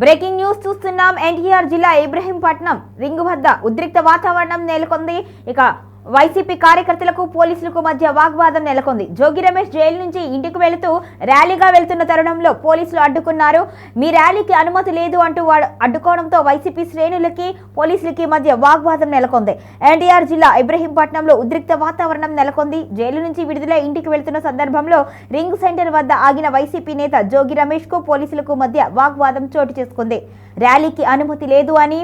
Breaking news చూస్తున్నాం. ఎన్టీఆర్ జిల్లా Ibrahimpatnam ring వద్ద ఉద్రిక్త వాతావరణం నెలకొంది. ఇక వైసీపీ కార్యకర్తలకు పోలీసులకు మధ్య వాగ్వాదం నెలకొంది. జోగి రమేష్ జైలు నుంచి ఇంటికి వెళుతూ ర్యాలీగా వెళ్తున్న తరుణంలో పోలీసులు అడ్డుకున్నారు. మీ ర్యాలీకి అనుమతి లేదు అంటూ అడ్డుకోవడంతో వైసీపీ శ్రేణులకి పోలీసులకి మధ్య వాగ్వాదం నెలకొంది. ఎన్టీఆర్ జిల్లా ఇబ్రహీంపట్నంలో ఉద్రిక్త వాతావరణం నెలకొంది. జైలు నుంచి విడుదల ఇంటికి వెళ్తున్న సందర్భంలో రింగ్ సెంటర్ వద్ద ఆగిన వైసీపీ నేత జోగి రమేష్ కు పోలీసులకు మధ్య వాగ్వాదం చోటు చేసుకుంది. ర్యాలీకి అనుమతి లేదు అని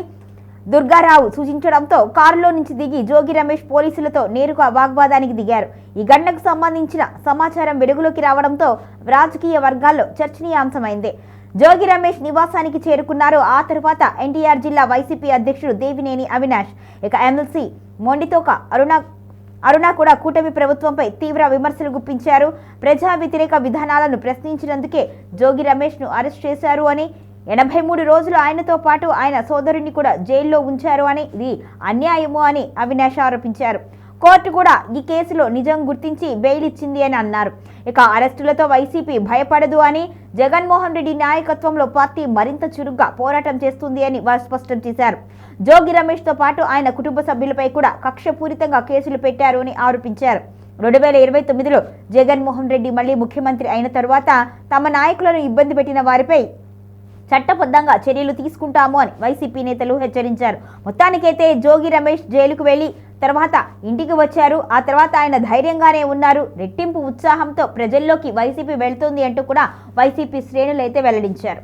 దుర్గారావు సూచించడంతో కారులో నుంచి దిగి జోగి రమేష్ పోలీసులతో నేరుగా వాగ్వాదానికి దిగారు. ఈ ఘటనకు సంబంధించిన సమాచారం వెలుగులోకి రావడంతో రాజకీయ వర్గాల్లో చర్చనీయాంశమైంది. జోగి రమేష్ నివాసానికి చేరుకున్నారు. ఆ తర్వాత ఎన్టీఆర్ జిల్లా వైసీపీ అధ్యక్షుడు దేవినేని అవినాష్, ఇక ఎమ్మెల్సీ మొండితోక అరుణ కూడా కూటమి ప్రభుత్వంపై తీవ్ర విమర్శలు గుప్పించారు. ప్రజా వ్యతిరేక విధానాలను ప్రశ్నించినందుకే జోగి రమేష్ ను అరెస్ట్ చేశారు అని, 83 రోజులు ఆయనతో పాటు ఆయన సోదరుడిని కూడా జైల్లో ఉంచారు అని, ఇది అన్యాయము అని అవినాష్ ఆరోపించారు. కోర్టు కూడా ఈ కేసులో నిజం గుర్తించి బెయిల్ ఇచ్చింది అని అన్నారు. ఇక అరెస్టులతో వైసీపీ భయపడదు అని, జగన్మోహన్ రెడ్డి నాయకత్వంలో పార్టీ మరింత చురుగ్గా పోరాటం చేస్తుంది అని వారు స్పష్టం చేశారు. జోగి రమేష్ తో పాటు ఆయన కుటుంబ సభ్యులపై కూడా కక్షపూరితంగా కేసులు పెట్టారు అని ఆరోపించారు. 2029లో జగన్మోహన్ రెడ్డి మళ్లీ ముఖ్యమంత్రి అయిన తరువాత తమ నాయకులను ఇబ్బంది పెట్టిన వారిపై చట్టబద్ధంగా చర్యలు తీసుకుంటాము అని వైసీపీ నేతలు హెచ్చరించారు. మొత్తానికైతే జోగి రమేష్ జైలుకు వెళ్లి తర్వాత ఇంటికి వచ్చారు. ఆ తర్వాత ఆయన ధైర్యంగానే ఉన్నారు. రెట్టింపు ఉత్సాహంతో ప్రజల్లోకి వైసీపీ వెళ్తుంది అంటూ కూడా వైసీపీ శ్రేణులు అయితే వెల్లడించారు.